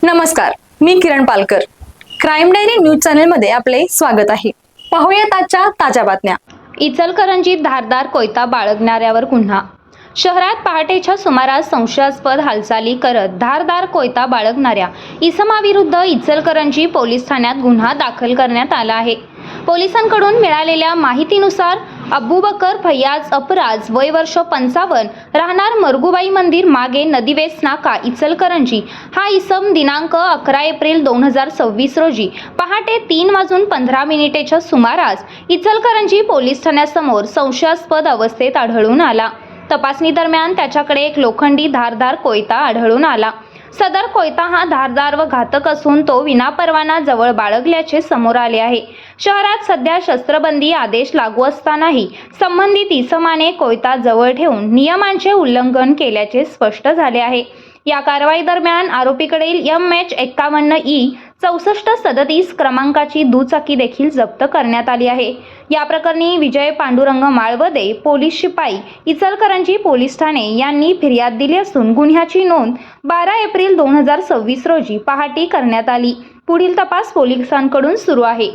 नमस्कार, मी किरण Palkar. Crime diary news चॅनलमध्ये आपले स्वागत आहे. पाहूयात आजच्या ताज्या बातम्या. इचलकरंजीत धारदार कोयता बाळगणाऱ्यावर गुन्हा. शहरात पहाटेच्या सुमारास संशयास्पद हालचाली करत धारदार कोयता बाळगणाऱ्या इसमाविरुद्ध इचलकरंजी पोलीस ठाण्यात गुन्हा दाखल करण्यात आला आहे. पोलिसांकडून मिळालेल्या माहितीनुसार अबूबकर फैयाज अपराज, वय वर्ष 55, राहणार मरगुबाई मंदिर मागे नदीवेस नाका, इचलकरंजी, हा इसम दिनांक 11 एप्रिल 2026 रोजी पहाटे 3:15 सुमारास इचलकरंजी पोलीस ठाण्यासमोर संशयास्पद अवस्थेत आढळून आला. तपासणी दरम्यान त्याच्याकडे एक लोखंडी धारदार कोयता आढळून आला. सदर कोयता हा धारदार व घातक असून तो विनापरवाना जवळ बाळगल्याचे समोर आले आहे. शहरात सध्या शस्त्रबंदी आदेश लागू असतानाही संबंधित इसमाने कोयता जवळ ठेवून नियमांचे उल्लंघन केल्याचे स्पष्ट झाले आहे. या कारवाई दरम्यान आरोपीकडील MH51E 6437 क्रमांकाची दुचाकी देखील जप्त करण्यात आली आहे. या प्रकरणी विजय पांडुरंग माळवदे, पोलीस शिपाई, इचलकरंजी पोलीस ठाणे यांनी फिर्याद दिली असून गुन्ह्याची नोंद 12 एप्रिल 2026 रोजी पहाटे करण्यात आली. पुढील तपास पोलिसांकडून सुरू आहे.